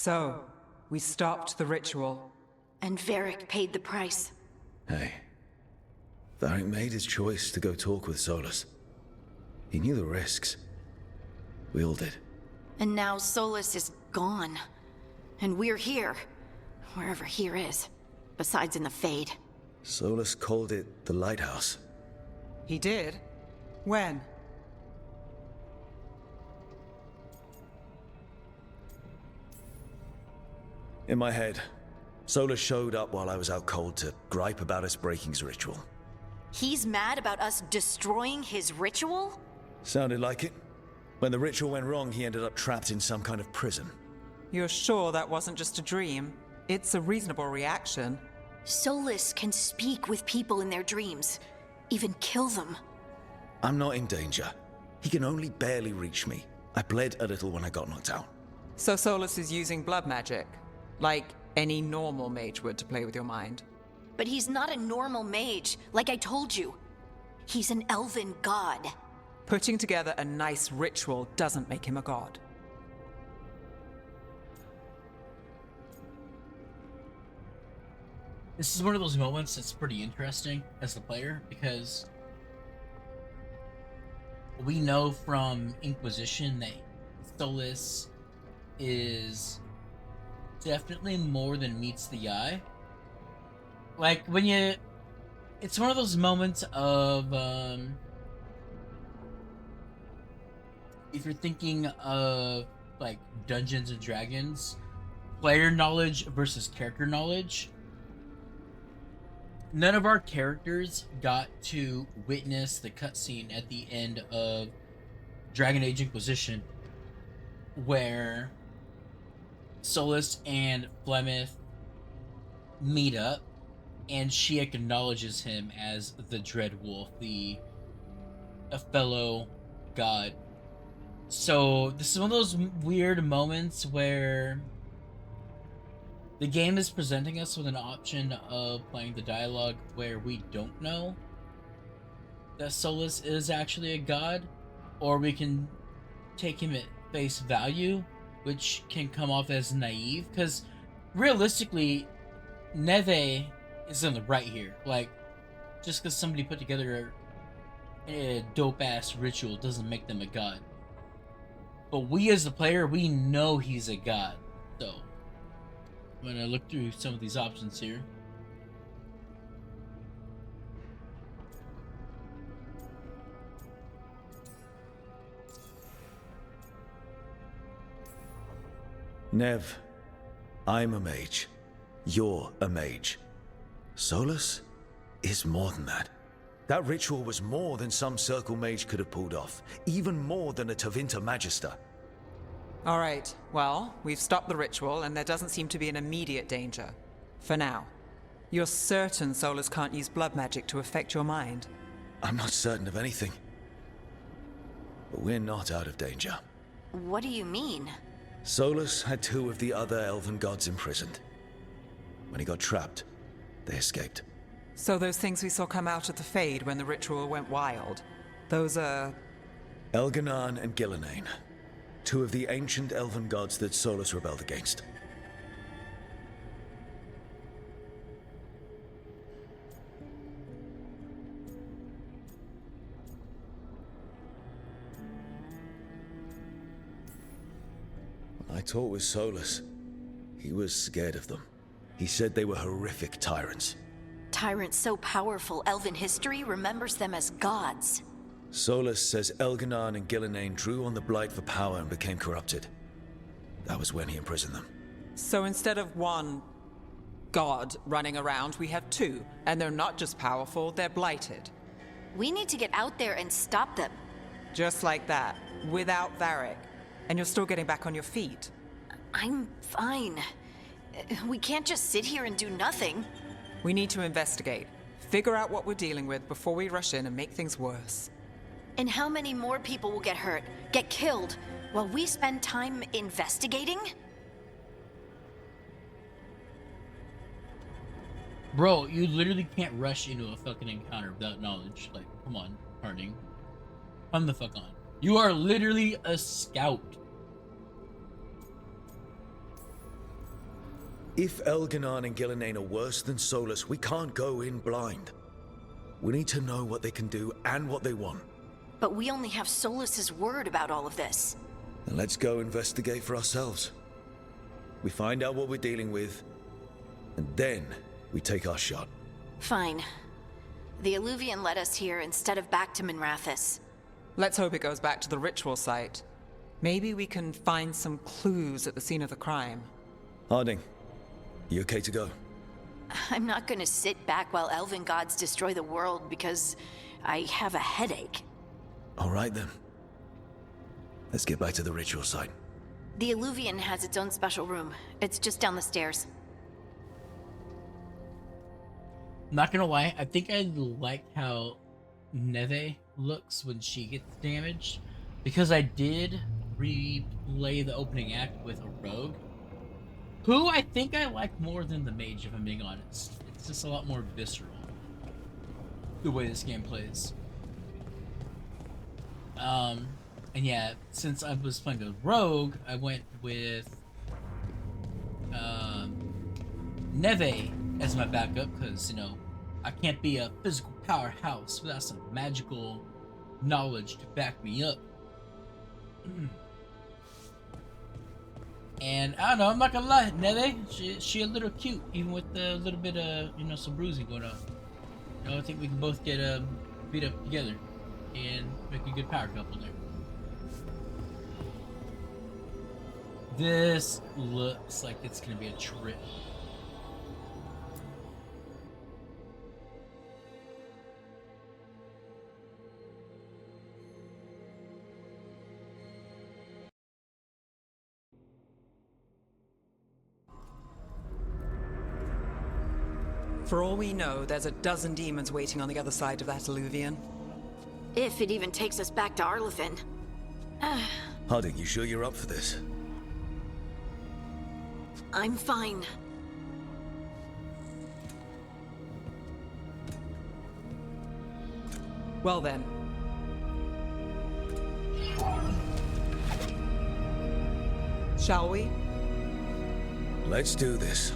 So, we stopped the ritual. And Varric paid the price. Hey. Varric made his choice to go talk with Solas. He knew the risks. We all did. And now Solas is gone. And we're here. Wherever here is. Besides in the Fade. Solas called it the Lighthouse. He did? When? In my head, Solas showed up while I was out cold to gripe about us breaking his ritual. He's mad about us destroying his ritual? Sounded like it. When the ritual went wrong, he ended up trapped in some kind of prison. You're sure that wasn't just a dream? It's a reasonable reaction. Solas can speak with people in their dreams. Even kill them. I'm not in danger. He can only barely reach me. I bled a little when I got knocked out. So Solas is using blood magic? Like any normal mage would to play with your mind? But he's not a normal mage, like I told you. He's an elven god. Putting together a nice ritual doesn't make him a god. This is one of those moments that's pretty interesting as the player, because we know from Inquisition that Solas is definitely more than meets the eye. Like, when you... It's one of those moments of, if you're thinking of, like, Dungeons and Dragons, player knowledge versus character knowledge. None of our characters got to witness the cutscene at the end of Dragon Age Inquisition, where Solas and Flemeth meet up, and she acknowledges him as the Dread Wolf, a fellow god. So this is one of those weird moments where the game is presenting us with an option of playing the dialogue where we don't know that Solas is actually a god, or we can take him at face value, which can come off as naive, because realistically, Neve is in the right here. Like, just because somebody put together a dope-ass ritual doesn't make them a god. But we as the player, we know he's a god, so I'm gonna look through some of these options here. Nev, I'm a mage. You're a mage. Solas is more than that. That ritual was more than some circle mage could have pulled off. Even more than a Tevinter Magister. All right, well, we've stopped the ritual and there doesn't seem to be an immediate danger. For now. You're certain Solas can't use blood magic to affect your mind? I'm not certain of anything. But we're not out of danger. What do you mean? Solas had two of the other elven gods imprisoned. When he got trapped, they escaped. So those things we saw come out of the Fade when the ritual went wild, those are... Elganan and Gillenane. Two of the ancient elven gods that Solas rebelled against. When I talked with Solas, he was scared of them. He said they were horrific tyrants. Tyrants so powerful, Elven history remembers them as gods. Solas says Elganan and Gillenane drew on the Blight for power and became corrupted. That was when he imprisoned them. So instead of one god running around, we have two. And they're not just powerful, they're blighted. We need to get out there and stop them. Just like that, without Varric. And you're still getting back on your feet. I'm fine. We can't just sit here and do nothing. We need to investigate. Figure out what we're dealing with before we rush in and make things worse. And how many more people will get hurt, get killed, while we spend time investigating? Bro, you literally can't rush into a fucking encounter without knowledge. Like, come on, Harding. Come the fuck on. You are literally a scout. If Elganon and Gillenane are worse than Solas, we can't go in blind. We need to know what they can do and what they want. But we only have Solas's word about all of this. And let's go investigate for ourselves. We find out what we're dealing with, and then we take our shot. Fine. The eluvian led us here instead of back to Minrathous. Let's hope it goes back to the ritual site. Maybe we can find some clues at the scene of the crime. Harding, you okay to go? I'm not gonna sit back while elven gods destroy the world because I have a headache. All right then. Let's get back to the ritual site. The eluvian has its own special room. It's just down the stairs. Not gonna lie, I think I liked how Neve looks when she gets damaged, because I did replay the opening act with a rogue, who I think I like more than the mage, if I'm being honest. It's just a lot more visceral, the way this game plays. And yeah, since I was playing the rogue, I went with Neve as my backup, because, you know, I can't be a physical powerhouse without some magical knowledge to back me up. And I don't know, I'm not gonna lie, Neve, she a little cute, even with a little bit of, you know, some bruising going on. You know, I think we can both get beat up together and make a good power couple there. This looks like it's gonna be a trip. For all we know, there's a dozen demons waiting on the other side of that eluvian. If it even takes us back to Arlithin. Harding, you sure you're up for this? I'm fine. Well then. Shall we? Let's do this.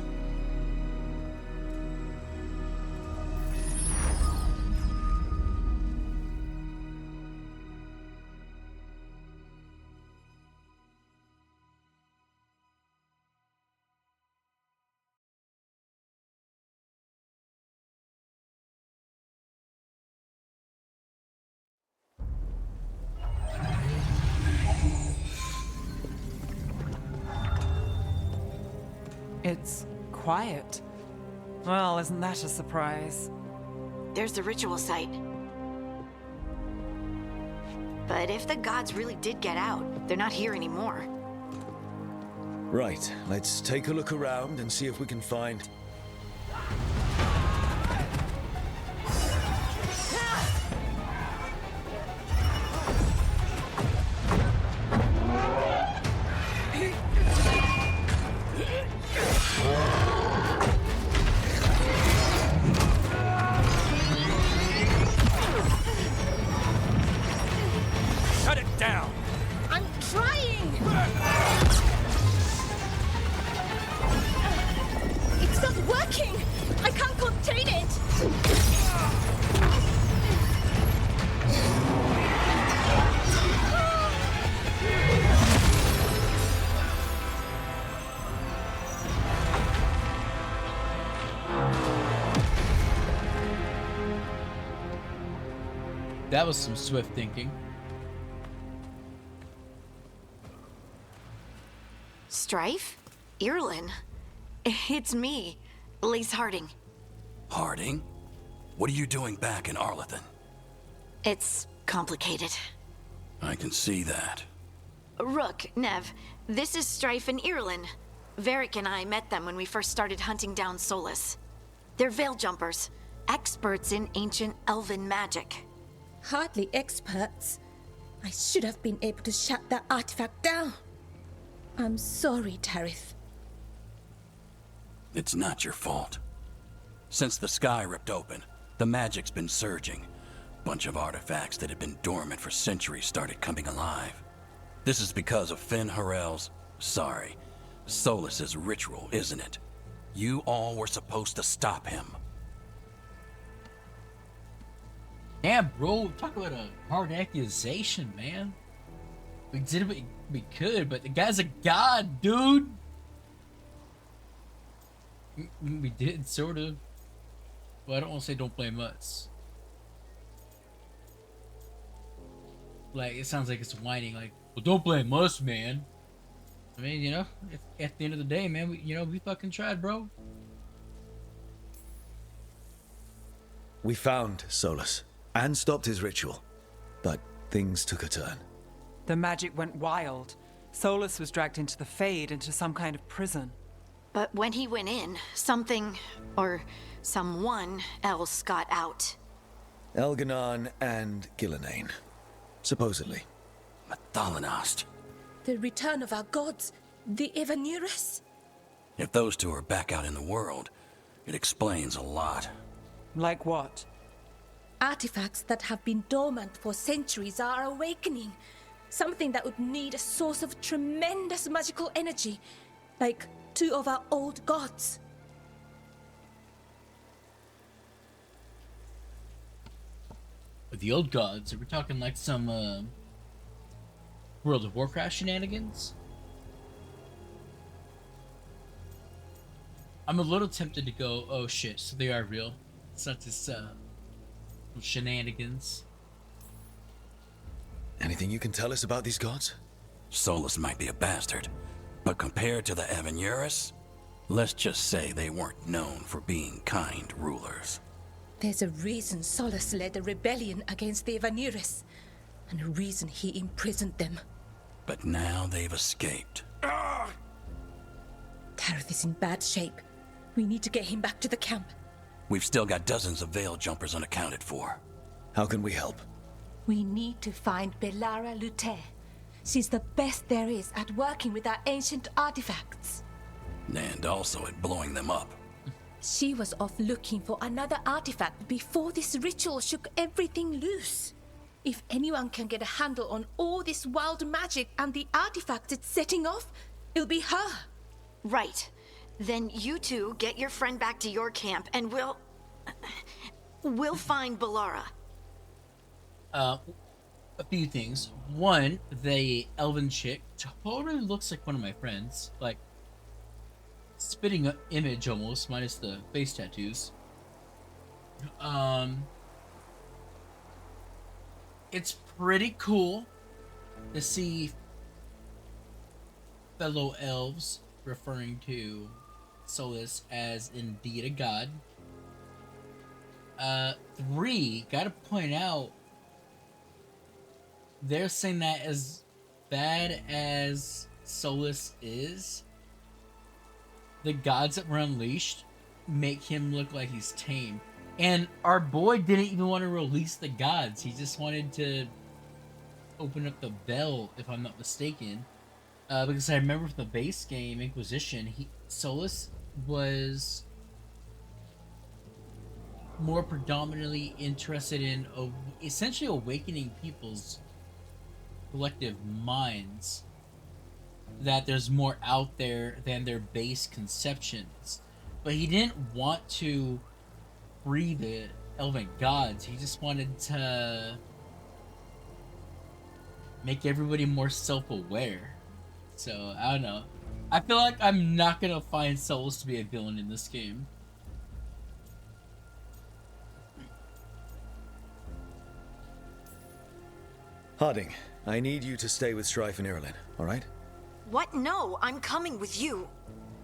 It's quiet. Well, isn't that a surprise? There's the ritual site. But if the gods really did get out, they're not here anymore. Right, let's take a look around and see if we can find... Shut it down! I'm trying! It's not working! I can't contain it! That was some swift thinking. Strife? Irlin? It's me, Lace Harding. Harding? What are you doing back in Arlithin? It's complicated. I can see that. Rook, Nev, this is Strife and Irlin. Varric and I met them when we first started hunting down Solas. They're veil jumpers, experts in ancient elven magic. Hardly experts. I should have been able to shut that artifact down. I'm sorry, Tarith. It's not your fault. Since the sky ripped open, the magic's been surging. Bunch of artifacts that had been dormant for centuries started coming alive. This is because of Finn Harel's, sorry, Solas's ritual, isn't it? You all were supposed to stop him. Damn, bro, talk about a hard accusation, man. We did what we could, but the guy's a god, dude. We did, sort of. Well, I don't want to say don't blame us. Like, it sounds like it's whining, like, well, don't blame us, man. I mean, you know, at the end of the day, man, we fucking tried, bro. We found Solas and stopped his ritual, but things took a turn. The magic went wild. Solas was dragged into the Fade, into some kind of prison. But when he went in, something, or someone else got out. Elganon and Gillenane, supposedly. Mathalanost. The return of our gods, the Evanurus. If those two are back out in the world, it explains a lot. Like what? Artifacts that have been dormant for centuries are awakening. Something that would need a source of tremendous magical energy, like two of our old gods. The old gods, are we talking like some World of Warcraft shenanigans? I'm a little tempted to go, oh shit, so they are real. It's not just shenanigans. Anything you can tell us about these gods? Solas might be a bastard, but compared to the Evanurus, let's just say they weren't known for being kind rulers. There's a reason Solas led a rebellion against the Evanurus, and a reason he imprisoned them. But now they've escaped. Tareth is in bad shape. We need to get him back to the camp. We've still got dozens of veil jumpers unaccounted for. How can we help? We need to find Belara Lute. She's the best there is at working with our ancient artifacts. And also at blowing them up. She was off looking for another artifact before this ritual shook everything loose. If anyone can get a handle on all this wild magic and the artifacts it's setting off, it'll be her. Right. Then you two get your friend back to your camp and we'll find Belara. A few things. One, the elven chick totally looks like one of my friends. Like, spitting image almost, minus the face tattoos. It's pretty cool to see fellow elves referring to Solas as indeed a god. 3, gotta point out, they're saying that as bad as Solas is, the gods that were unleashed make him look like he's tame. And our boy didn't even want to release the gods. He just wanted to open up the bell, if I'm not mistaken. Because I remember from the base game, Inquisition, Solas was more predominantly interested in essentially awakening people's collective minds, that there's more out there than their base conceptions. But he didn't want to free the Elven gods. He just wanted to make everybody more self-aware. So, I don't know. I feel like I'm not gonna find Solas to be a villain in this game. Harding, I need you to stay with Strife and Irulan, alright? What? No, I'm coming with you.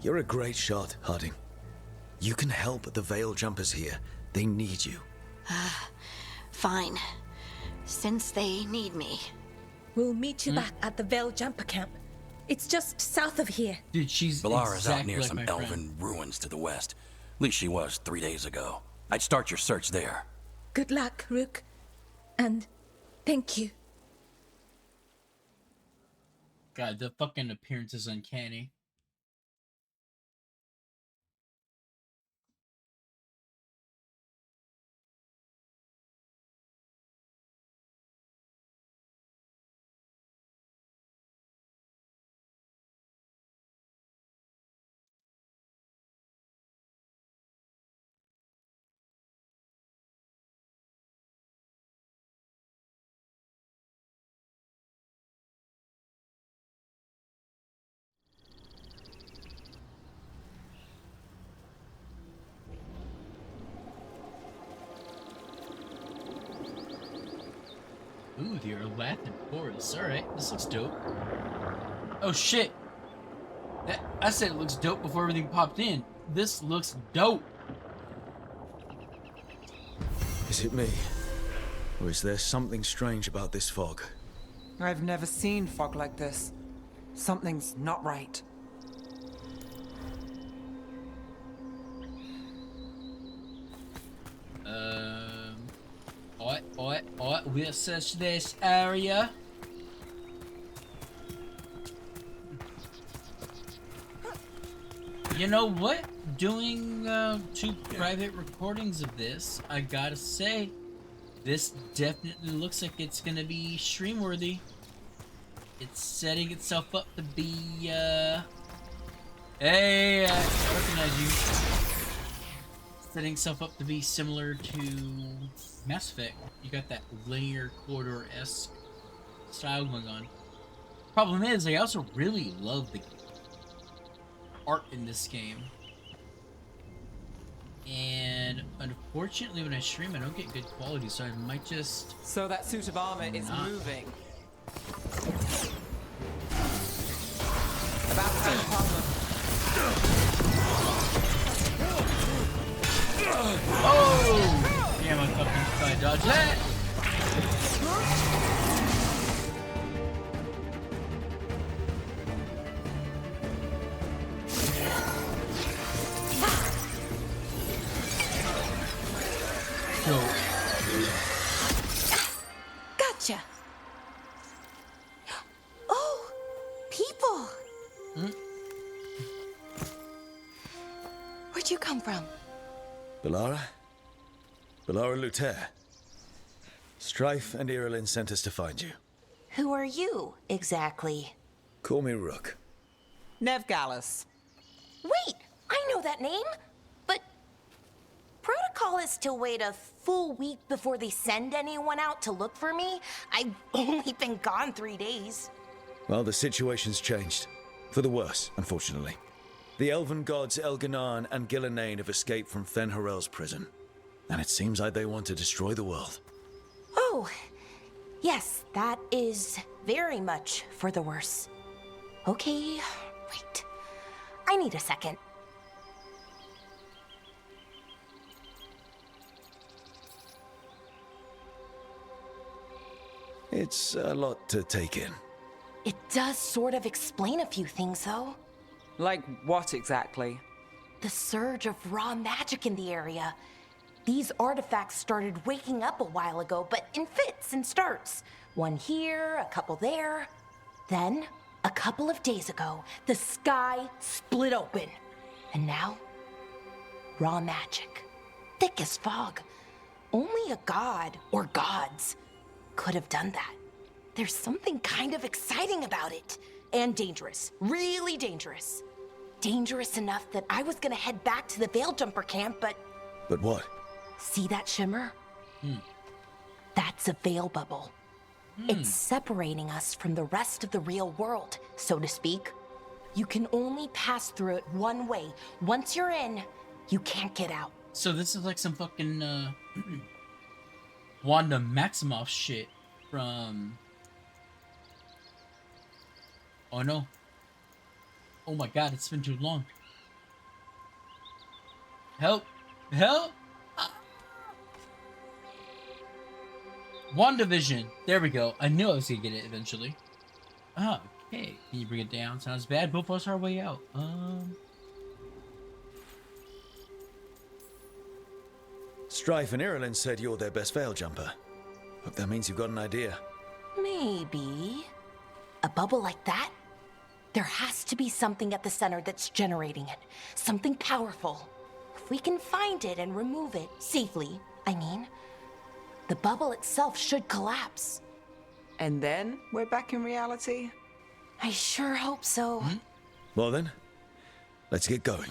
You're a great shot, Harding. You can help the Veil Jumpers here. They need you. Fine. Since they need me. We'll meet you back at the Veil Jumper camp. It's just south of here. Dude, she's Belara's exactly out near like some my elven friend. ruins to the west. At least she was 3 days ago. I'd start your search there. Good luck, Rook. And thank you. God, the fucking appearance is uncanny. Ooh, the Elathan Forest. Alright, this looks dope. Oh shit! I said it looks dope before everything popped in. This looks dope. Is it me? Or is there something strange about this fog? I've never seen fog like this. Something's not right. Alright, we'll search this area. You know what? Doing 2 private recordings of this, I gotta say, this definitely looks like it's gonna be stream worthy. It's setting itself up to be, hey, I recognize you. Setting itself up to be similar to Mass Effect. You got that linear corridor-esque style going on. Problem is, I also really love the art in this game. And unfortunately, when I stream, I don't get good quality, so I might just... So that suit of armor is moving. About to have a problem. Oh! Damn, I fucking tried to dodge that! Gotcha. Oh, people. Where'd you come from? Bellara? Bellara Luther. Strife and Irulan sent us to find you. Who are you, exactly? Call me Rook. Nev Gallus. Wait, I know that name, but protocol is to wait a full week before they send anyone out to look for me. I've only been gone 3 days. Well, the situation's changed. For the worse, unfortunately. The Elven gods Elganan and Gillenane have escaped from Fen'Harel's prison. And it seems like they want to destroy the world. Oh, yes, that is very much for the worse. Okay, wait. I need a second. It's a lot to take in. It does sort of explain a few things, though. Like what exactly? The surge of raw magic in the area. These artifacts started waking up a while ago, but in fits and starts. One here, a couple there. Then, a couple of days ago, the sky split open. And now, raw magic. Thick as fog. Only a god, or gods, could have done that. There's something kind of exciting about it. And dangerous. Really dangerous. Dangerous enough that I was gonna head back to the Veilguard camp, but... But what? See that shimmer? That's a veil bubble. It's separating us from the rest of the real world, so to speak. You can only pass through it one way. Once you're in, you can't get out. So this is like some fucking, Wanda Maximoff shit from... Oh no. Oh my god, it's been too long. Help! Help! WandaVision. There we go. I knew I was gonna get it eventually. Oh, okay. Can you bring it down? Sounds bad. Both of us are way out. Strife and Irulan said you're their best veil jumper. Hope that means you've got an idea. Maybe. A bubble like that? There has to be something at the center that's generating it. Something powerful. If we can find it and remove it, safely, I mean, the bubble itself should collapse. And then we're back in reality? I sure hope so. Well then, let's get going.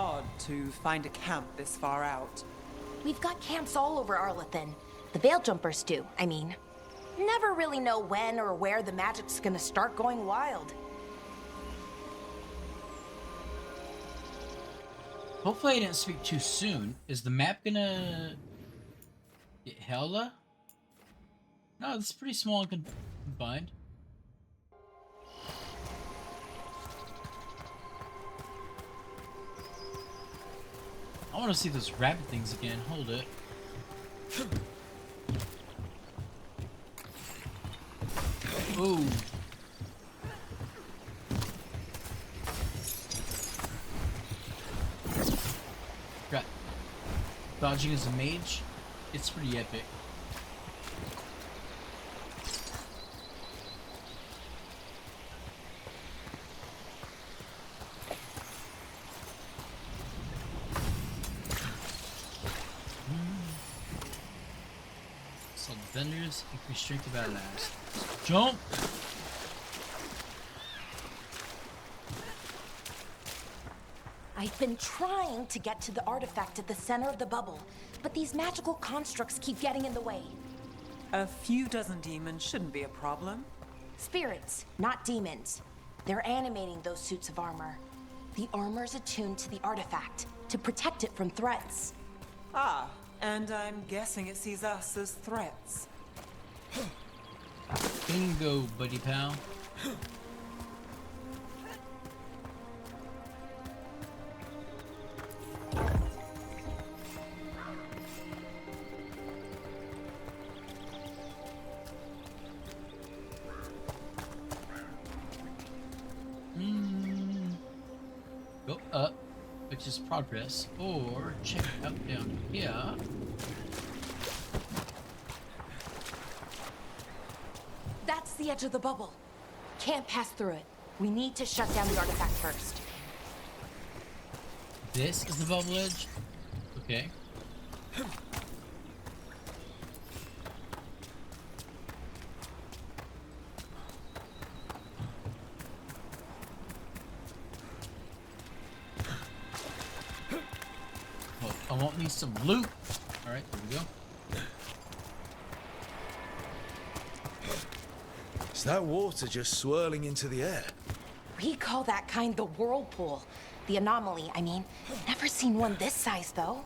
odd to find a camp this far out. We've got camps all over Arlethan. The Veil Jumpers do, I mean. Never really know when or where the magic's gonna start going wild. Hopefully I didn't speak too soon. Is the map gonna get hella? No, it's pretty small and confined. I want to see those rabbit things again. Hold it. Ooh. Crap. Dodging as a mage, it's pretty epic. So vendors increase strength of battle last. Jump! I've been trying to get to the artifact at the center of the bubble, but these magical constructs keep getting in the way. A few dozen demons shouldn't be a problem. Spirits, not demons. They're animating those suits of armor. The armor's attuned to the artifact to protect it from threats. Ah, and I'm guessing it sees us as threats. Bingo, buddy pal. Go up, which is progress, or check out down here. That's the edge of the bubble. Can't pass through it. We need to shut down the artifact first. This is the bubble edge? Okay. Oh, I want me some loot. Alright, there we go. Is that water just swirling into the air? We call that kind the whirlpool. The anomaly, I mean. Never seen one this size, though.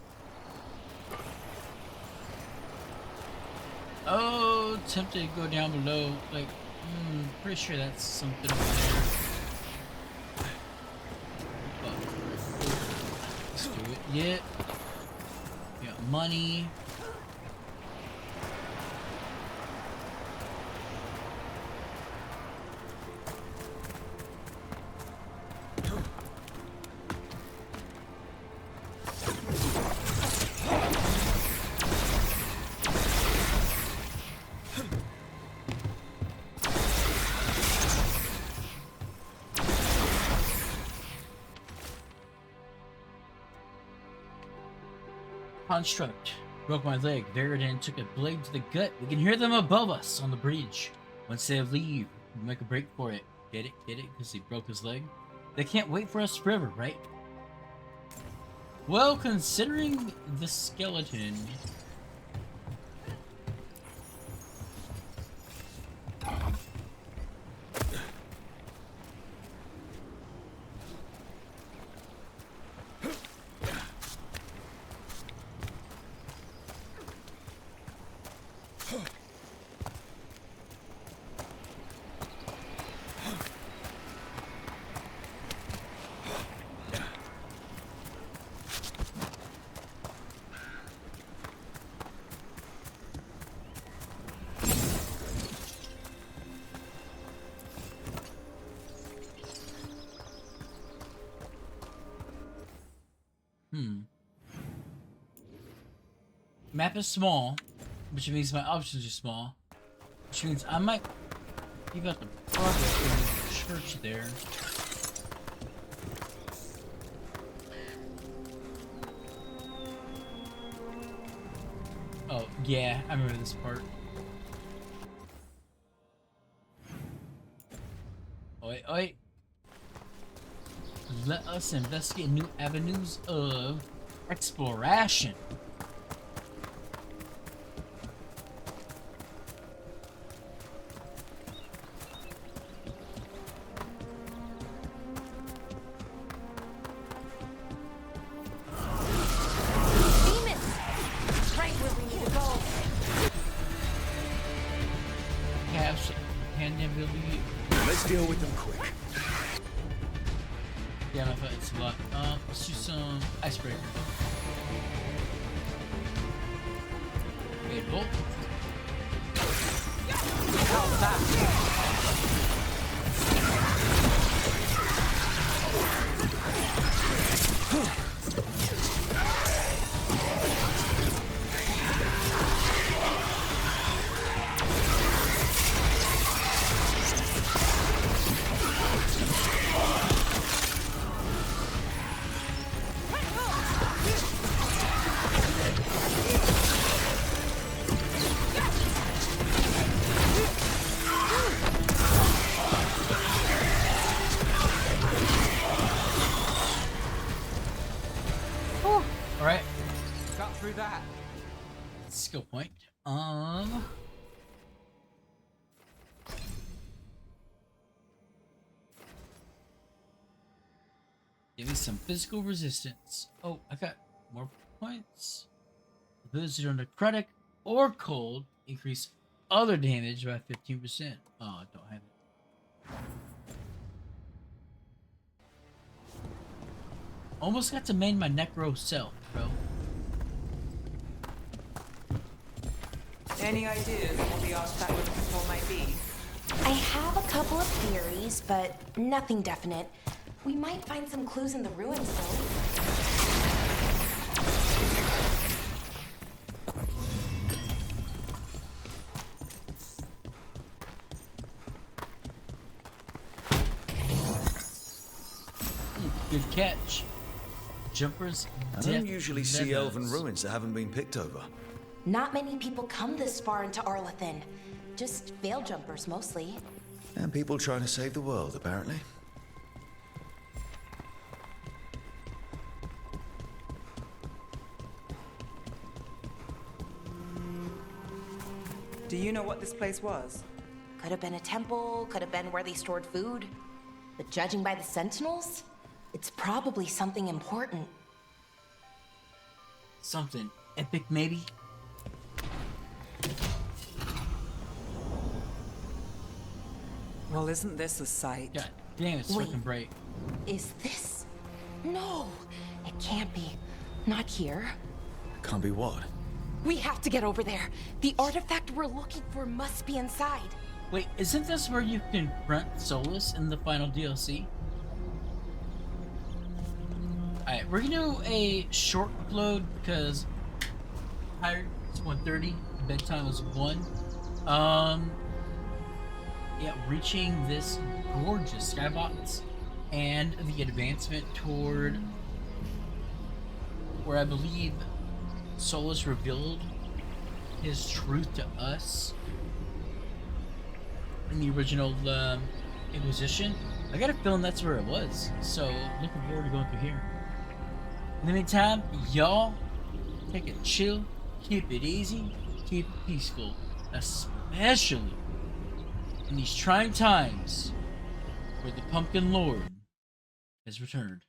Oh, tempted to go down below. Like, pretty sure that's something over there. But, let's do it. Yeah. We got money. Construct. Broke my leg. Veilguard took a blade to the gut. We can hear them above us on the bridge. Once they leave, we make a break for it. Get it? Get it? Because he broke his leg? They can't wait for us forever, right? Well, considering the skeleton... Map is small, which means my options are small, which means I might give out the progress in the church there. Oh, yeah, I remember this part. Oi, oi. let us investigate new avenues of exploration. Let's deal with them quick. Yeah, no, it's a lot. Let's do some icebreaker. Wait, bolt. How's that? Alright. Got through that. Skill point. Give me some physical resistance. Oh, I got more points. Ability to necrotic or cold increase other damage by 15%. Oh, I don't have it. Almost got to main my necro self, bro. Any ideas what the artifact we're looking for might be? I have a couple of theories, but nothing definite. We might find some clues in the ruins, though. Good catch. Jumpers. I don't usually see elven ruins that haven't been picked over. Not many people come this far into Arlathan. Just veil jumpers, mostly. And people trying to save the world, apparently. Do you know what this place was? Could have been a temple, could have been where they stored food. But judging by the sentinels, it's probably something important. Something epic, maybe? Well, isn't this a sight? God damn, it's Wait. fucking bright. Is this? No, it can't be. Not here. Can't be what? We have to get over there. The artifact we're looking for must be inside. Wait, isn't this where you confront Solas in the final DLC? Alright, we're gonna do a short upload because tired. It's 1:30. Bedtime was 1. Yeah, reaching this gorgeous skybox and the advancement toward where I believe Solas revealed his truth to us in the original Inquisition. I got a feeling that's where it was, so looking forward to going through here. In the meantime, y'all take it chill, keep it easy, keep it peaceful, especially in these trying times where the Pumpkin Lord has returned.